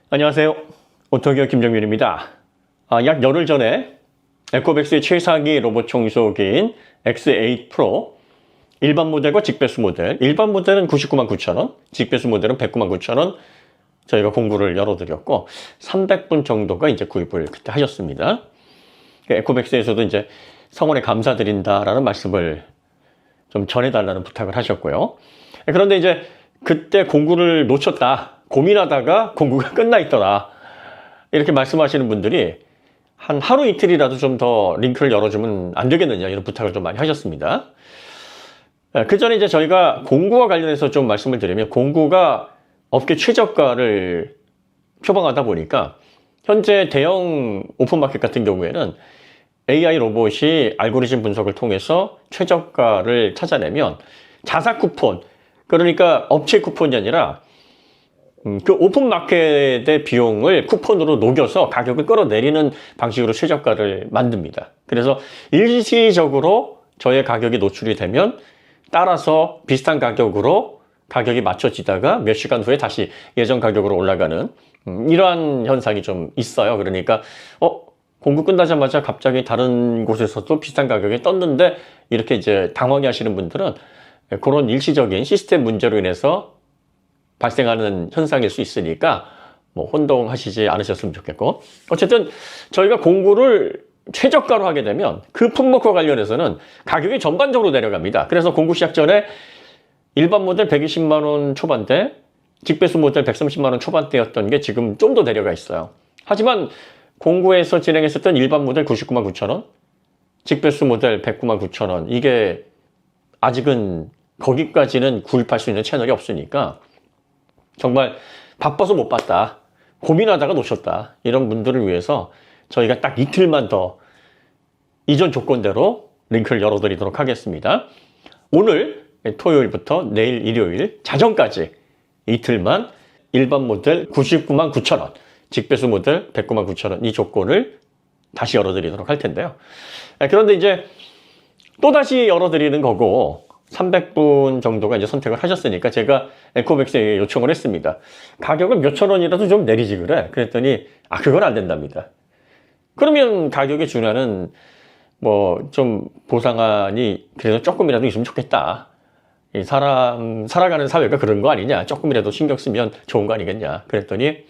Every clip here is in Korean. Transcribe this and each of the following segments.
안녕하세요. 오토기업 김정윤입니다. 약 열흘 전에 에코백스의 최상위 로봇 청소기인 X8 프로 일반 모델과 직배수 모델, 일반 모델은 99만 9천 원, 직배수 모델은 109만 9천 원 저희가 공구를 열어드렸고 300분 정도가 이제 구입을 그때 하셨습니다. 에코백스에서도 이제 성원에 감사드린다라는 말씀을 좀 전해달라는 부탁을 하셨고요. 그런데 이제 그때 공구를 놓쳤다, 고민하다가 공구가 끝나 있더라, 이렇게 말씀하시는 분들이 한 하루 이틀이라도 좀 더 링크를 열어주면 안 되겠느냐, 이런 부탁을 좀 많이 하셨습니다. 그 전에 이제 저희가 공구와 관련해서 좀 말씀을 드리면, 공구가 업계 최저가를 표방하다 보니까 현재 대형 오픈마켓 같은 경우에는 AI 로봇이 알고리즘 분석을 통해서 최저가를 찾아내면 자사 쿠폰, 그러니까 업체 쿠폰이 아니라 그 오픈마켓의 비용을 쿠폰으로 녹여서 가격을 끌어내리는 방식으로 최저가를 만듭니다. 그래서 일시적으로 저의 가격이 노출이 되면 따라서 비슷한 가격으로 가격이 맞춰지다가 몇 시간 후에 다시 예전 가격으로 올라가는 이러한 현상이 좀 있어요. 그러니까 공구 끝나자마자 갑자기 다른 곳에서도 비슷한 가격에 떴는데, 이렇게 이제 당황해 하시는 분들은 그런 일시적인 시스템 문제로 인해서 발생하는 현상일 수 있으니까 혼동하시지 않으셨으면 좋겠고, 어쨌든 저희가 공구를 최저가로 하게 되면 그 품목과 관련해서는 가격이 전반적으로 내려갑니다. 그래서 공구 시작 전에 일반 모델 120만 원 초반대, 직배수 모델 130만 원 초반대였던 게 지금 좀 더 내려가 있어요. 하지만 공구에서 진행했었던 일반 모델 99만 9천 원, 직배수 모델 109만 9천 원, 이게 아직은 거기까지는 구입할 수 있는 채널이 없으니까 정말 바빠서 못 봤다, 고민하다가 놓쳤다, 이런 분들을 위해서 저희가 딱 이틀만 더 이전 조건대로 링크를 열어드리도록 하겠습니다. 오늘 토요일부터 내일 일요일 자정까지 이틀만 일반 모델 99만 9천 원, 직배수 모델 109만 9천 원, 이 조건을 다시 열어드리도록 할 텐데요. 그런데 이제 또다시 열어드리는 거고, 300분 정도가 이제 선택을 하셨으니까 제가 에코백스에 요청을 했습니다. 가격을 몇천 원이라도 좀 내리지 그래. 그랬더니 그건 안 된답니다. 그러면 가격에 준하는 좀 보상안이 그래도 조금이라도 있으면 좋겠다. 이 사람 살아가는 사회가 그런 거 아니냐, 조금이라도 신경 쓰면 좋은 거 아니겠냐. 그랬더니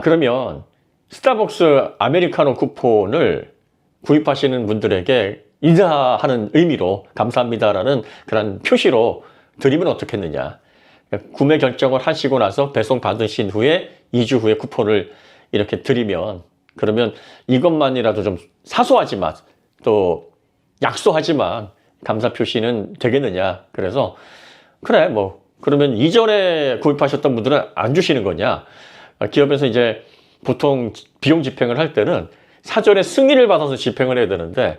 그러면 스타벅스 아메리카노 쿠폰을 구입하시는 분들에게 인사하는 의미로 감사합니다라는 그런 표시로 드리면 어떻겠느냐. 구매 결정을 하시고 나서 배송 받으신 후에 2주 후에 쿠폰을 이렇게 드리면, 그러면 이것만이라도 좀 사소하지만 또 약소하지만 감사 표시는 되겠느냐. 그래서 그래, 그러면 이전에 구입하셨던 분들은 안 주시는 거냐. 기업에서 이제 보통 비용 집행을 할 때는 사전에 승인을 받아서 집행을 해야 되는데,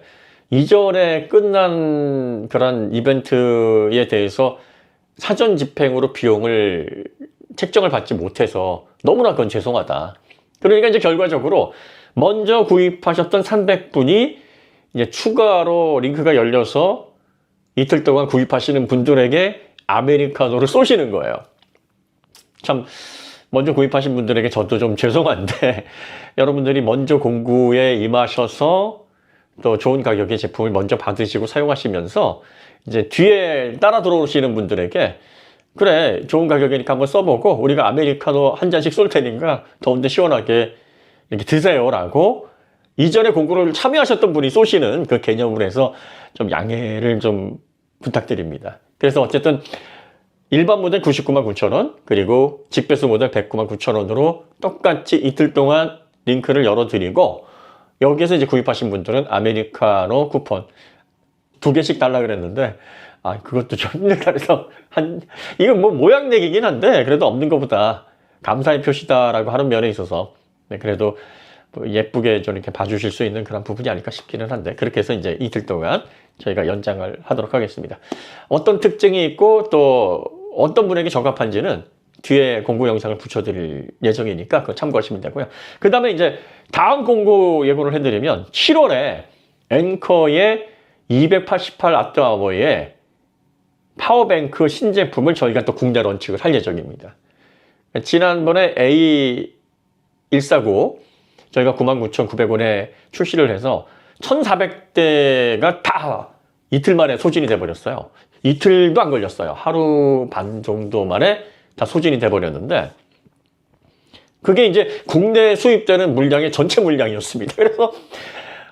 이전에 끝난 그런 이벤트에 대해서 사전 집행으로 비용을 책정을 받지 못해서 너무나 그건 죄송하다. 그러니까 이제 결과적으로 먼저 구입하셨던 300분이 이제 추가로 링크가 열려서 이틀 동안 구입하시는 분들에게 아메리카노를 쏘시는 거예요. 참, 먼저 구입하신 분들에게 저도 좀 죄송한데, 여러분들이 먼저 공구에 임하셔서 또 좋은 가격의 제품을 먼저 받으시고 사용하시면서 이제 뒤에 따라 들어오시는 분들에게 그래, 좋은 가격이니까 한번 써보고 우리가 아메리카노 한 잔씩 쏠 테니까 더운데 시원하게 이렇게 드세요라고 이전에 공구를 참여하셨던 분이 쏘시는 그 개념으로 해서 좀 양해를 좀 부탁드립니다. 그래서 어쨌든 일반 모델 99만 9천 원, 그리고 직배수 모델 109만 9천 원으로 똑같이 이틀 동안 링크를 열어드리고, 여기에서 이제 구입하신 분들은 아메리카노 쿠폰 2개씩 달라 그랬는데, 그것도 좀 힘들다 그래서 이건 모양 내기긴 한데, 그래도 없는 것보다 감사의 표시다라고 하는 면에 있어서 그래도 예쁘게 좀 이렇게 봐주실 수 있는 그런 부분이 아닐까 싶기는 한데, 그렇게 해서 이제 이틀 동안 저희가 연장을 하도록 하겠습니다. 어떤 특징이 있고 또 어떤 분에게 적합한지는 뒤에 공구 영상을 붙여드릴 예정이니까 그거 참고하시면 되고요. 그 다음에 이제 다음 공구 예고를 해드리면 7월에 앵커의 288 Wh의 파워뱅크 신제품을 저희가 또 국내 런칭을 할 예정입니다. 지난번에 A149 저희가 99,900원에 출시를 해서 1,400대가 다 이틀 만에 소진이 돼버렸어요. 이틀도 안 걸렸어요. 하루 반 정도 만에 다 소진이 돼버렸는데 그게 이제 국내에 수입되는 물량의 전체 물량이었습니다. 그래서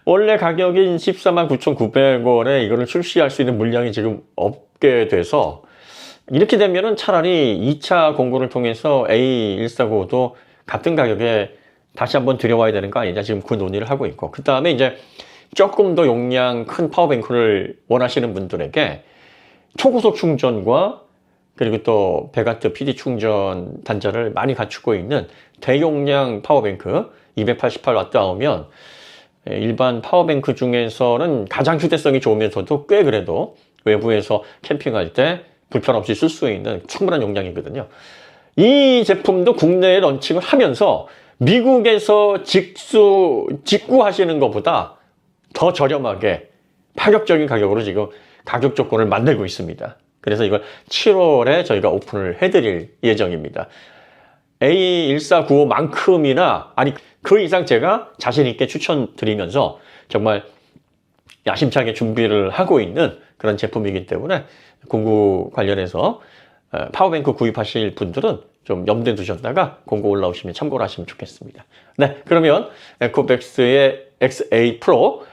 원래 가격인 149,900원에 이거를 출시할 수 있는 물량이 지금 없게 돼서 이렇게 되면은 차라리 2차 공고를 통해서 A149도 같은 가격에 다시 한번 들여와야 되는 거 아니냐 지금 그 논의를 하고 있고 그 다음에 이제 조금 더 용량 큰 파워뱅크를 원하시는 분들에게 초고속 충전과 그리고 또 배가트 PD 충전 단자를 많이 갖추고 있는 대용량 파워뱅크 288W 나오면 일반 파워뱅크 중에서는 가장 휴대성이 좋으면서도 꽤 그래도 외부에서 캠핑할 때 불편 없이 쓸 수 있는 충분한 용량이거든요. 이 제품도 국내에 런칭을 하면서 미국에서 직구하시는 것보다 더 저렴하게 파격적인 가격으로 지금 가격 조건을 만들고 있습니다. 그래서 이걸 7월에 저희가 오픈을 해드릴 예정입니다. A1495만큼이나 아니 그 이상 제가 자신 있게 추천드리면서 정말 야심차게 준비를 하고 있는 그런 제품이기 때문에 공구 관련해서 파워뱅크 구입하실 분들은 좀 염두에 두셨다가 공고 올라오시면 참고를 하시면 좋겠습니다. 네, 그러면 에코백스의 X8 프로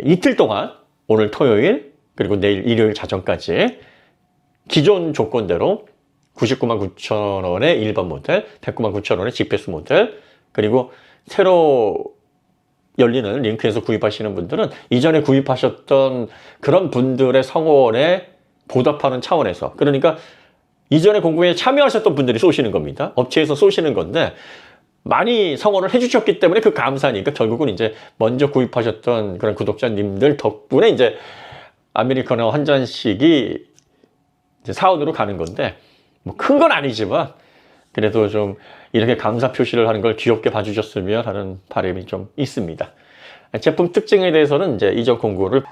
이틀 동안 오늘 토요일 그리고 내일 일요일 자정까지 기존 조건대로 999,000원의 일반 모델, 109,900원의 직배수 모델 그리고 새로 열리는 링크에서 구입하시는 분들은 이전에 구입하셨던 그런 분들의 성원에 보답하는 차원에서 그러니까 이전에 공구에 참여하셨던 분들이 쏘시는 겁니다. 업체에서 쏘시는 건데 많이 성원을 해주셨기 때문에 그 감사니까 결국은 이제 먼저 구입하셨던 그런 구독자님들 덕분에 이제 아메리카노 한 잔씩이 이제 사원으로 가는 건데 뭐 큰 건 아니지만 그래도 좀 이렇게 감사 표시를 하는 걸 귀엽게 봐주셨으면 하는 바람이 좀 있습니다. 제품 특징에 대해서는 이제 이전 공구를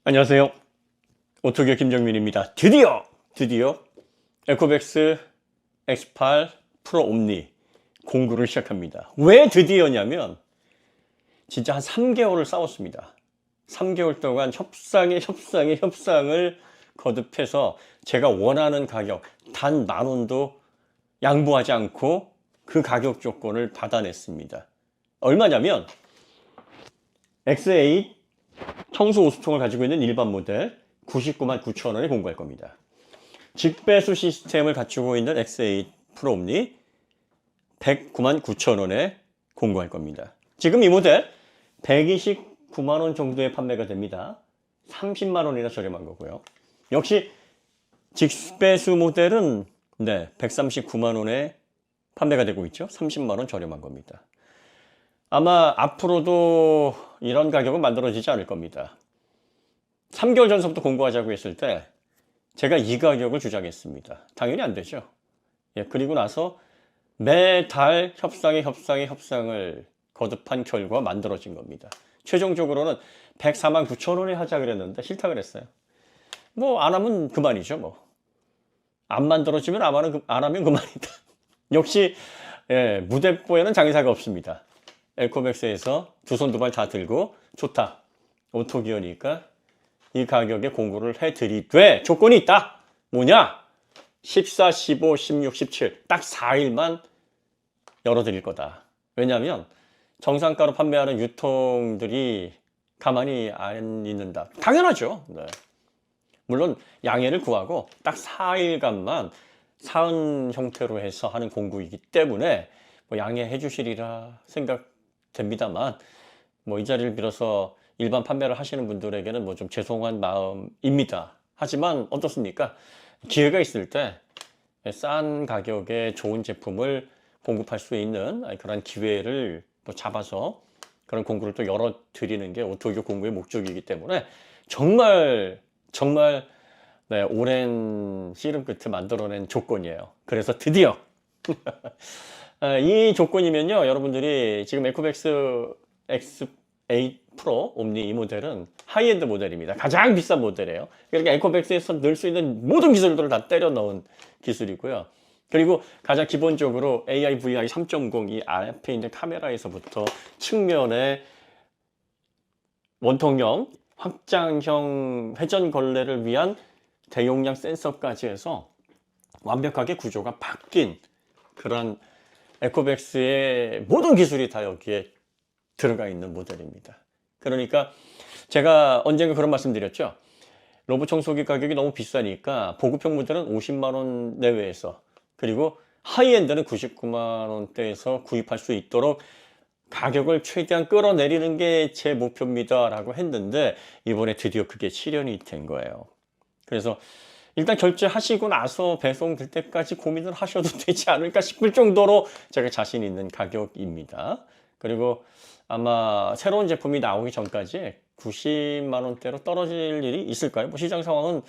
안녕하세요. 오토기어 김정민입니다. 드디어 에코백스 X8 프로 옴니 공구를 시작합니다. 왜 드디어냐면 진짜 한 3개월을 싸웠습니다. 3개월 동안 협상을 거듭해서 제가 원하는 가격 단 10,000원도 양보하지 않고 그 가격 조건을 받아냈습니다. 얼마냐면 X8 청수 오수통을 가지고 있는 일반 모델 999,000원에 공구할 겁니다. 직배수 시스템을 갖추고 있는 X8 프로 옴니 109,900원에 공구할 겁니다. 지금 이 모델 129만원 정도에 판매가 됩니다. 30만원이나 저렴한 거고요. 역시 직배수 모델은 139만원에 판매가 되고 있죠. 30만원 저렴한 겁니다. 아마 앞으로도 이런 가격은 만들어지지 않을 겁니다. 3개월 전서부터 공구하자고 했을 때 제가 이 가격을 주장했습니다. 당연히 안 되죠. 그리고 나서 매달 협상을 거듭한 결과 만들어진 겁니다. 최종적으로는 149,000원에 하자 그랬는데 싫다 그랬어요. 뭐 안 하면 그만이죠. 뭐 안 만들어지면 안 하면 그만이다. 역시 무대뽀에는 장사가 없습니다. 에코백스에서 두 손 두 발 다 들고 좋다. 오토기어니까 이 가격에 공구를 해드리되 조건이 있다. 뭐냐? 14, 15, 16, 17 딱 4일만 열어드릴 거다. 왜냐하면 정상가로 판매하는 유통들이 가만히 안 있는다. 당연하죠. 물론 양해를 구하고 딱 4일간만 사은 형태로 해서 하는 공구이기 때문에 뭐 양해해 주시리라 생각됩니다만 뭐 이 자리를 빌어서 일반 판매를 하시는 분들에게는 뭐 좀 죄송한 마음입니다. 하지만 어떻습니까? 기회가 있을 때 싼 가격에 좋은 제품을 공급할 수 있는 그런 기회를 또 잡아서 그런 공구를 또 열어드리는 게 오토기어 공구의 목적이기 때문에 정말 오랜 씨름 끝에 만들어낸 조건이에요. 그래서 드디어 이 조건이면요, 여러분들이 지금 에코백스 X8 프로 옴니 이 모델은 하이엔드 모델입니다. 가장 비싼 모델이에요. 그러니까 에코백스에서 넣을 수 있는 모든 기술들을 다 때려 넣은 기술이고요. 그리고 가장 기본적으로 AI VI 3.0 이 앞에 있는 카메라에서부터 측면에 원통형, 확장형 회전 걸레를 위한 대용량 센서까지 해서 완벽하게 구조가 바뀐 그런 에코백스의 모든 기술이 다 여기에 들어가 있는 모델입니다. 그러니까 제가 언젠가 그런 말씀 드렸죠. 로봇 청소기 가격이 너무 비싸니까 보급형 모델은 50만 원 내외에서, 그리고 하이엔드는 99만 원대에서 구입할 수 있도록 가격을 최대한 끌어내리는 게 제 목표입니다 라고 했는데, 이번에 드디어 그게 실현이 된 거예요. 그래서 일단 결제하시고 나서 배송될 때까지 고민을 하셔도 되지 않을까 싶을 정도로 제가 자신 있는 가격입니다. 그리고 아마 새로운 제품이 나오기 전까지 90만 원대로 떨어질 일이 있을까요? 뭐 시장 상황은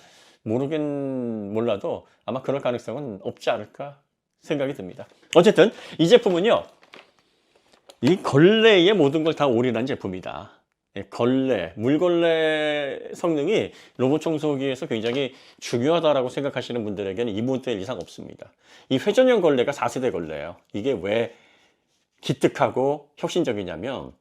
몰라도 아마 그럴 가능성은 없지 않을까 생각이 듭니다. 어쨌든 이 제품은요, 이 걸레의 모든 걸 다 올인한 제품이다. 걸레, 물걸레 성능이 로봇 청소기에서 굉장히 중요하다라고 생각하시는 분들에게는 이 모델 이상 없습니다. 이 회전형 걸레가 4세대 걸레예요. 이게 왜 기특하고 혁신적이냐면,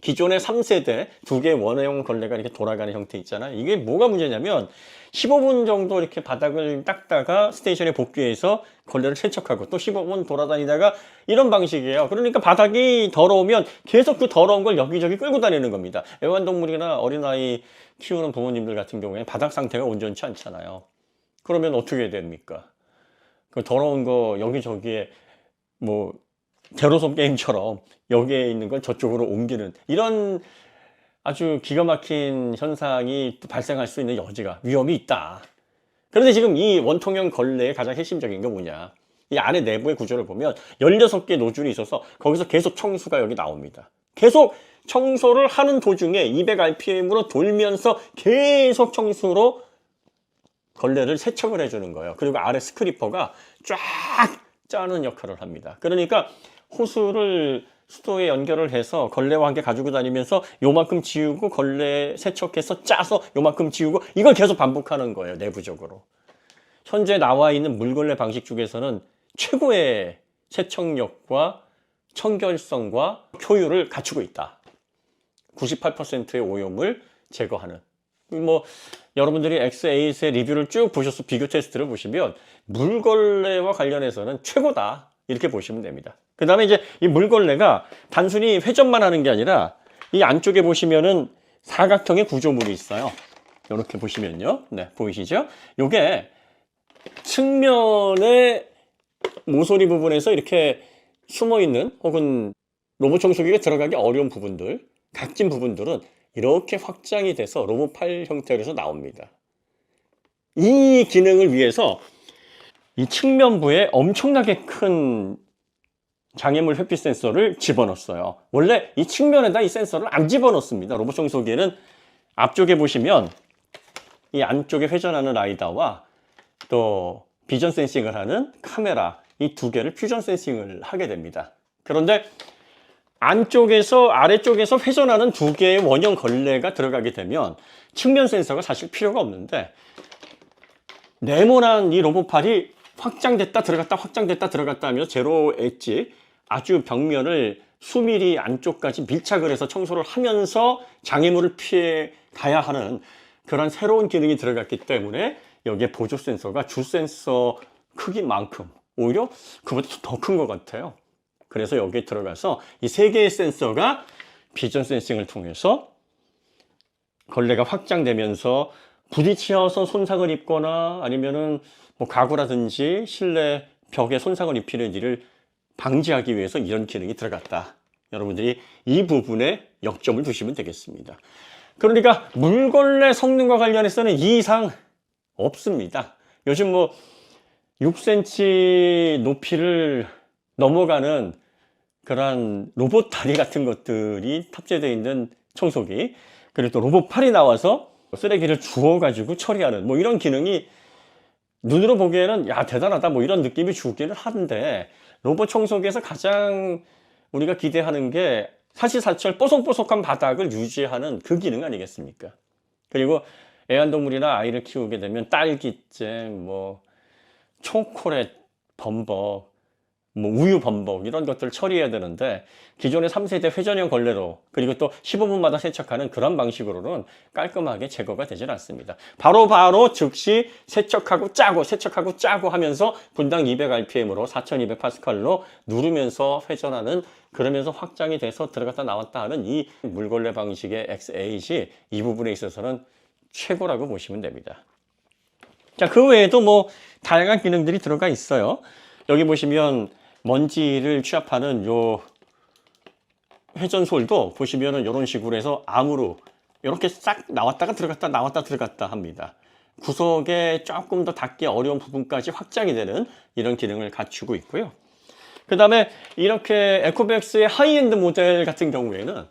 기존의 3세대 두 개의 원형 걸레가 이렇게 돌아가는 형태 있잖아요. 이게 뭐가 문제냐면 15분 정도 이렇게 바닥을 닦다가 스테이션에 복귀해서 걸레를 세척하고 또 15분 돌아다니다가 이런 방식이에요. 그러니까 바닥이 더러우면 계속 그 더러운 걸 여기저기 끌고 다니는 겁니다. 애완동물이나 어린아이 키우는 부모님들 같은 경우에 바닥 상태가 온전치 않잖아요. 그러면 어떻게 됩니까? 그 더러운 거 여기저기에 뭐 제로섬 게임처럼 여기에 있는 걸 저쪽으로 옮기는 이런 아주 기가 막힌 현상이 발생할 수 있는 여지가, 위험이 있다. 그런데 지금 이 원통형 걸레의 가장 핵심적인 게 뭐냐, 이 안에 내부의 구조를 보면 16개 노즐이 있어서 거기서 계속 청수가 여기 나옵니다. 계속 청소를 하는 도중에 200rpm으로 돌면서 계속 청수로 걸레를 세척을 해주는 거예요. 그리고 아래 스크리퍼가 쫙 짜는 역할을 합니다. 그러니까 호스를 수도에 연결을 해서 걸레와 함께 가지고 다니면서 요만큼 지우고 걸레 세척해서 짜서 요만큼 지우고, 이걸 계속 반복하는 거예요. 내부적으로 현재 나와 있는 물걸레 방식 중에서는 최고의 세척력과 청결성과 효율을 갖추고 있다. 98%의 오염을 제거하는, 뭐 여러분들이 X8의 리뷰를 쭉 보셔서 비교 테스트를 보시면 물걸레와 관련해서는 최고다 이렇게 보시면 됩니다. 그 다음에 이제 이 물걸레가 단순히 회전만 하는 게 아니라 이 안쪽에 보시면은 사각형의 구조물이 있어요. 이렇게 보시면요, 네, 보이시죠? 요게 측면의 모서리 부분에서 이렇게 숨어있는, 혹은 로봇 청소기가 들어가기 어려운 부분들, 각진 부분들은 이렇게 확장이 돼서 로봇 팔 형태로 해서 나옵니다. 이 기능을 위해서 이 측면부에 엄청나게 큰 장애물 회피 센서를 집어넣었어요. 원래 이 측면에다 이 센서를 안 집어넣습니다. 로봇 청소기에는 앞쪽에 보시면 이 안쪽에 회전하는 라이다와 또 비전 센싱을 하는 카메라, 이 두 개를 퓨전 센싱을 하게 됩니다. 그런데 안쪽에서 아래쪽에서 회전하는 두 개의 원형 걸레가 들어가게 되면 측면 센서가 사실 필요가 없는데, 네모난 이 로봇팔이 확장됐다 들어갔다 확장됐다 들어갔다 하면서 제로 엣지, 아주 벽면을 수미리 안쪽까지 밀착을 해서 청소를 하면서 장애물을 피해 가야 하는 그런 새로운 기능이 들어갔기 때문에 여기에 보조 센서가 주 센서 크기만큼, 오히려 그보다 더 큰 것 같아요. 그래서 여기에 들어가서 이 세 개의 센서가 비전 센싱을 통해서 걸레가 확장되면서 부딪혀서 손상을 입거나 아니면은 뭐 가구라든지 실내 벽에 손상을 입히는 일을 방지하기 위해서 이런 기능이 들어갔다. 여러분들이 이 부분에 역점을 두시면 되겠습니다. 그러니까 물걸레 성능과 관련해서는 이 이상 없습니다. 요즘 뭐 6cm 높이를 넘어가는 그런 로봇 다리 같은 것들이 탑재되어 있는 청소기, 그리고 또 로봇 팔이 나와서 쓰레기를 주워가지고 처리하는 뭐 이런 기능이 눈으로 보기에는 야 대단하다 뭐 이런 느낌이 주기는 하는데, 로봇 청소기에서 가장 우리가 기대하는 게 사시사철 뽀송뽀송한 바닥을 유지하는 그 기능 아니겠습니까? 그리고 애완동물이나 아이를 키우게 되면 딸기잼, 뭐 초콜릿, 범벅, 뭐 우유 범벅 이런 것들을 처리해야 되는데 기존의 3세대 회전형 걸레로 그리고 또 15분마다 세척하는 그런 방식으로는 깔끔하게 제거가 되질 않습니다. 바로 즉시 세척하고 짜고 하면서 분당 200rpm으로 4200파스칼로 누르면서 회전하는, 그러면서 확장이 돼서 들어갔다 나왔다 하는 이 물걸레 방식의 X8이 이 부분에 있어서는 최고라고 보시면 됩니다. 자, 그 외에도 뭐 다양한 기능들이 들어가 있어요. 여기 보시면 먼지를 취합하는 요 회전솔도 보시면은 이런 식으로 해서 암으로 이렇게 싹 나왔다가 들어갔다 합니다. 구석에 조금 더 닿기 어려운 부분까지 확장이 되는 이런 기능을 갖추고 있고요. 그 다음에 이렇게 에코백스의 하이엔드 모델 같은 경우에는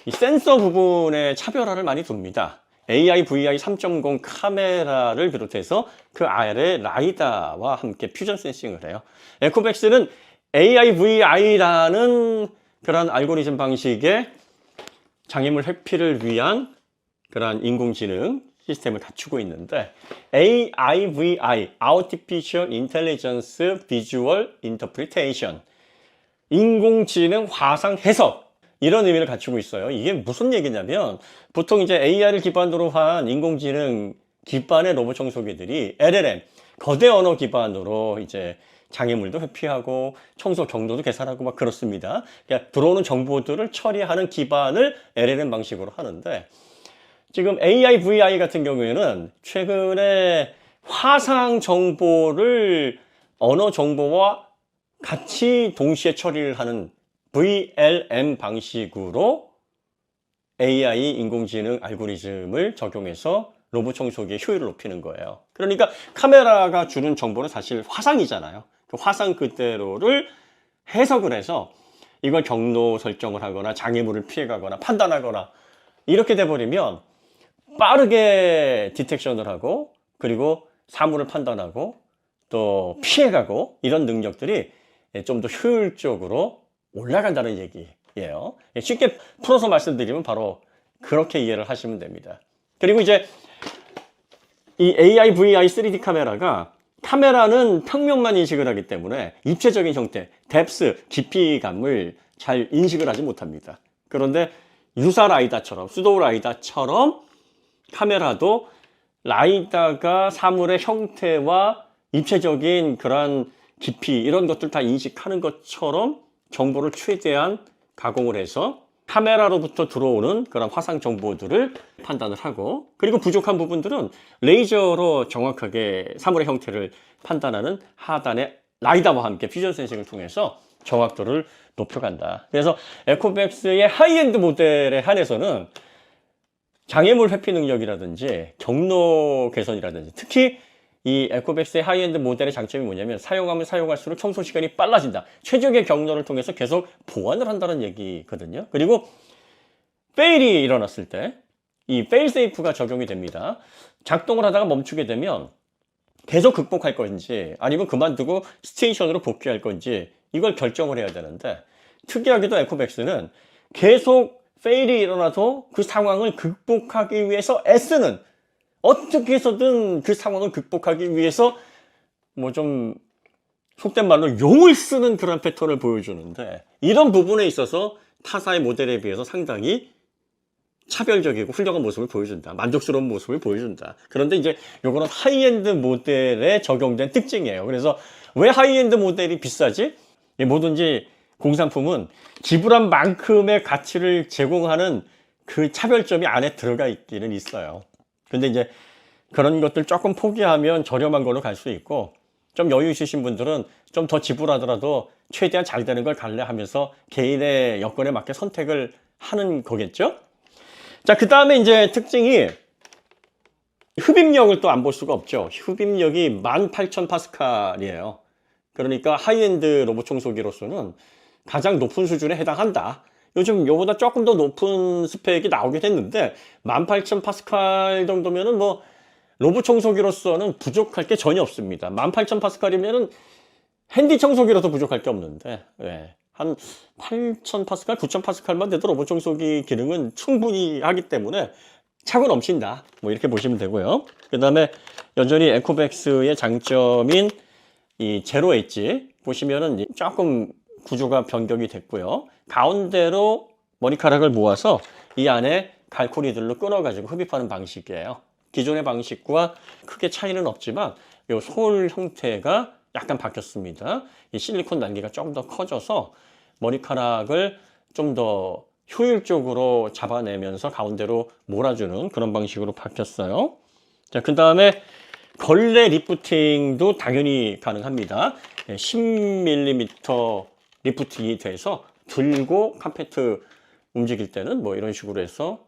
이 센서 부분에 차별화를 많이 둡니다. AI, VI 3.0 카메라를 비롯해서 그 아래 라이다와 함께 퓨전 센싱을 해요. 에코백스는 AI, VI라는 그런 알고리즘 방식의 장애물 회피를 위한 그런 인공지능 시스템을 갖추고 있는데 AI, VI, Artificial Intelligence Visual Interpretation, 인공지능 화상 해석, 이런 의미를 갖추고 있어요. 이게 무슨 얘기냐면 보통 이제 AI를 기반으로 한 인공지능 기반의 로봇 청소기들이 LLM, 거대 언어 기반으로 이제 장애물도 회피하고 청소 경로도 계산하고 막 그렇습니다. 그러니까 들어오는 정보들을 처리하는 기반을 LLM 방식으로 하는데 지금 AI, VI 같은 경우에는 최근에 화상 정보를 언어 정보와 같이 동시에 처리를 하는 VLM 방식으로 AI 인공지능 알고리즘을 적용해서 로봇 청소기의 효율을 높이는 거예요. 그러니까 카메라가 주는 정보는 사실 화상이잖아요. 그 화상 그대로를 해석을 해서 이걸 경로 설정을 하거나 장애물을 피해가거나 판단하거나 이렇게 돼버리면 빠르게 디텍션을 하고 그리고 사물을 판단하고 또 피해가고 이런 능력들이 좀 더 효율적으로 올라간다는 얘기예요. 쉽게 풀어서 말씀드리면 바로 그렇게 이해를 하시면 됩니다. 그리고 이제 이 AI, VI 3D 카메라가 카메라는 평면만 인식을 하기 때문에 입체적인 형태, 뎁스, 깊이감을 잘 인식을 하지 못합니다. 그런데 유사 라이다처럼, 수도 라이다처럼 카메라도 라이다가 사물의 형태와 입체적인 그런 깊이 이런 것들 다 인식하는 것처럼 정보를 최대한 가공을 해서 카메라로부터 들어오는 그런 화상 정보들을 판단을 하고 그리고 부족한 부분들은 레이저로 정확하게 사물의 형태를 판단하는 하단의 라이다와 함께 퓨전 센싱을 통해서 정확도를 높여간다. 그래서 에코백스의 하이엔드 모델에 한해서는 장애물 회피 능력이라든지 경로 개선이라든지 특히 이 에코백스의 하이엔드 모델의 장점이 뭐냐면 사용하면 사용할수록 청소 시간이 빨라진다. 최적의 경로를 통해서 계속 보완을 한다는 얘기거든요. 그리고 페일이 일어났을 때 이 페일 세이프가 적용이 됩니다. 작동을 하다가 멈추게 되면 계속 극복할 건지 아니면 그만두고 스테이션으로 복귀할 건지 이걸 결정을 해야 되는데 특이하게도 에코백스는 계속 페일이 일어나도 그 상황을 극복하기 위해서 애쓰는 어떻게 해서든 그 상황을 극복하기 위해서 뭐 좀 속된 말로 용을 쓰는 그런 패턴을 보여주는데 이런 부분에 있어서 타사의 모델에 비해서 상당히 차별적이고 훌륭한 모습을 보여준다. 만족스러운 모습을 보여준다. 그런데 이제 요거는 하이엔드 모델에 적용된 특징이에요. 그래서 왜 하이엔드 모델이 비싸지? 뭐든지 공산품은 지불한 만큼의 가치를 제공하는 그 차별점이 안에 들어가 있기는 있어요. 근데 이제 그런 것들 조금 포기하면 저렴한 걸로 갈 수 있고 좀 여유 있으신 분들은 좀 더 지불하더라도 최대한 잘 되는 걸 갈래 하면서 개인의 여건에 맞게 선택을 하는 거겠죠? 자, 그 다음에 이제 특징이 흡입력을 또 안 볼 수가 없죠. 흡입력이 18,000파스칼이에요. 그러니까 하이엔드 로봇 청소기로서는 가장 높은 수준에 해당한다. 요즘 요보다 조금 더 높은 스펙이 나오긴 했는데 18,000파스칼 정도면은 뭐 로봇 청소기로서는 부족할 게 전혀 없습니다. 18,000파스칼이면은 핸디 청소기로도 부족할 게 없는데 한 8,000파스칼, 9,000파스칼만 돼도 로봇 청소기 기능은 충분히 하기 때문에 차고 넘친다. 뭐 이렇게 보시면 되고요. 그 다음에 여전히 에코백스의 장점인 이 제로 엣지 보시면은 조금 구조가 변경이 됐고요. 가운데로 머리카락을 모아서 이 안에 갈고리들로 끊어가지고 흡입하는 방식이에요. 기존의 방식과 크게 차이는 없지만 이 솔 형태가 약간 바뀌었습니다. 이 실리콘 단계가 좀 더 커져서 머리카락을 좀 더 효율적으로 잡아내면서 가운데로 몰아주는 그런 방식으로 바뀌었어요. 자, 그 다음에 걸레 리프팅도 당연히 가능합니다. 10mm 리프팅이 돼서 들고 카페트 움직일 때는 뭐 이런 식으로 해서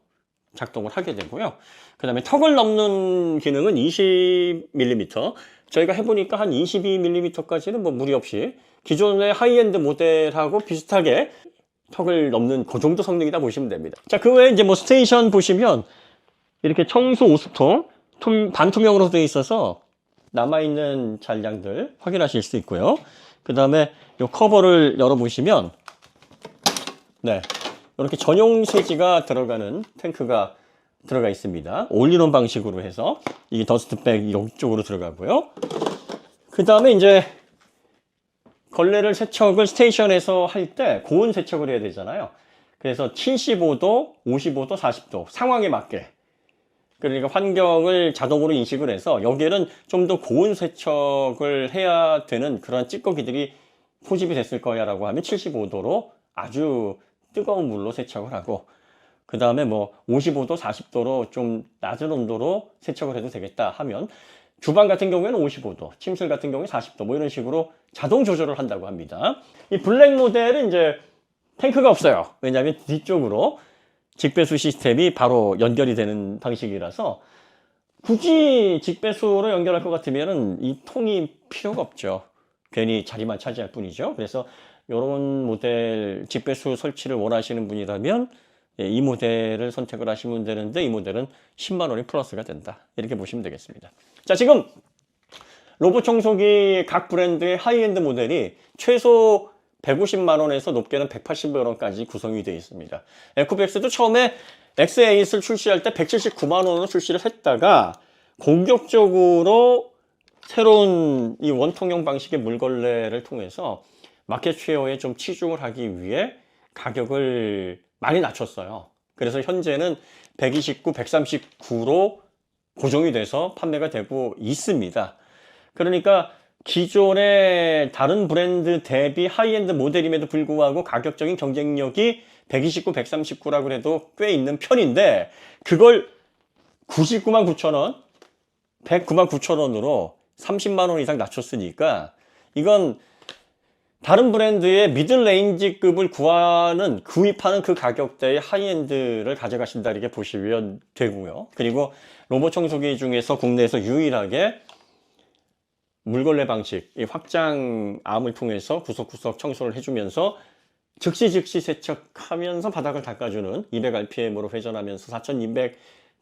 작동을 하게 되고요. 그 다음에 턱을 넘는 기능은 20mm. 저희가 해보니까 한 22mm까지는 뭐 무리 없이 기존의 하이엔드 모델하고 비슷하게 턱을 넘는 그 정도 성능이다 보시면 됩니다. 자, 그 외에 이제 뭐 스테이션 보시면 이렇게 청소 오수통 반투명으로 되어 있어서 남아있는 잔량들 확인하실 수 있고요. 그 다음에 이 커버를 열어보시면 네, 이렇게 전용 세지가 들어가는 탱크가 들어가 있습니다. 올인원 방식으로 해서 이게 더스트백 이쪽으로 들어가고요. 그 다음에 이제 걸레를 세척을 스테이션에서 할 때 고온 세척을 해야 되잖아요. 그래서 75도, 55도, 40도 상황에 맞게, 그러니까 환경을 자동으로 인식을 해서 여기에는 좀 더 고온 세척을 해야 되는 그런 찌꺼기들이 포집이 됐을 거야 라고 하면 75도로 아주 뜨거운 물로 세척을 하고, 그 다음에 뭐 55도, 40도로 좀 낮은 온도로 세척을 해도 되겠다 하면 주방 같은 경우에는 55도, 침실 같은 경우에 40도 뭐 이런 식으로 자동 조절을 한다고 합니다. 이 블랙 모델은 이제 탱크가 없어요. 왜냐하면 뒤쪽으로 직배수 시스템이 바로 연결이 되는 방식이라서 굳이 직배수로 연결할 것 같으면 이 통이 필요가 없죠. 괜히 자리만 차지할 뿐이죠. 그래서 이런 모델 직배수 설치를 원하시는 분이라면 이 모델을 선택을 하시면 되는데, 이 모델은 10만 원이 플러스가 된다. 이렇게 보시면 되겠습니다. 자, 지금 로봇 청소기 각 브랜드의 하이엔드 모델이 최소 150만 원에서 높게는 180만 원까지 구성이 되어 있습니다. 에코백스도 처음에 X8을 출시할 때 179만 원으로 출시를 했다가 공격적으로 새로운 이 원통형 방식의 물걸레를 통해서 마켓 쉐어에 좀 치중을 하기 위해 가격을 많이 낮췄어요. 그래서 현재는 129, 139로 고정이 돼서 판매가 되고 있습니다. 그러니까 기존의 다른 브랜드 대비 하이엔드 모델임에도 불구하고 가격적인 경쟁력이 129, 139라고 해도 꽤 있는 편인데, 그걸 99만 9천 원, 109만 9천 원으로 30만 원 이상 낮췄으니까 이건 다른 브랜드의 미들 레인지급을 구입하는 그 가격대의 하이엔드를 가져가신다 이렇게 보시면 되고요. 그리고 로봇 청소기 중에서 국내에서 유일하게 물걸레 방식, 이 확장 암을 통해서 구석구석 청소를 해주면서 즉시 세척하면서 바닥을 닦아주는 200rpm으로 회전하면서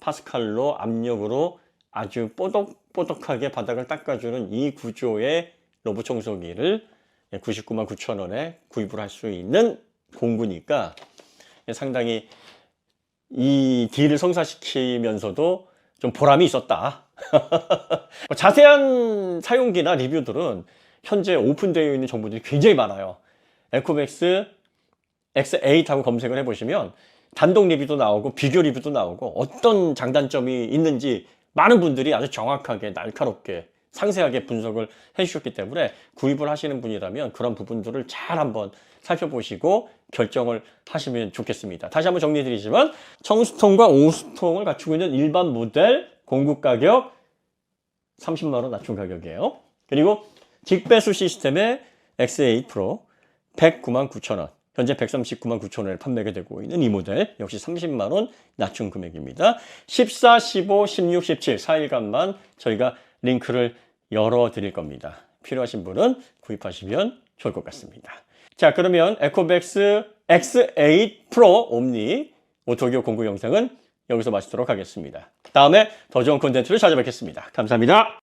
4200파스칼로 압력으로 아주 뽀득뽀득하게 바닥을 닦아주는 이 구조의 로봇 청소기를 99만 9천 원에 구입을 할 수 있는 공구니까 상당히 이 딜을 성사시키면서도 좀 보람이 있었다. 자세한 사용기나 리뷰들은 현재 오픈되어 있는 정보들이 굉장히 많아요. 에코백스 X8하고 검색을 해보시면 단독 리뷰도 나오고 비교 리뷰도 나오고 어떤 장단점이 있는지 많은 분들이 아주 정확하게 날카롭게 상세하게 분석을 해주셨기 때문에 구입을 하시는 분이라면 그런 부분들을 잘 한번 살펴보시고 결정을 하시면 좋겠습니다. 다시 한번 정리해드리지만 청수통과 오수통을 갖추고 있는 일반 모델 공급 가격 30만 원 낮춘 가격이에요. 그리고 직배수 시스템의 X8 프로 109만 9천 원, 현재 139만 9천 원에 판매가 되고 있는 이 모델 역시 30만 원 낮춘 금액입니다. 14, 15, 16, 17 4일간만 저희가 링크를 열어드릴 겁니다. 필요하신 분은 구입하시면 좋을 것 같습니다. 자, 그러면 에코백스 X8 프로 옴니 오토기어 공구 영상은 여기서 마치도록 하겠습니다. 다음에 더 좋은 콘텐츠를 찾아뵙겠습니다. 감사합니다.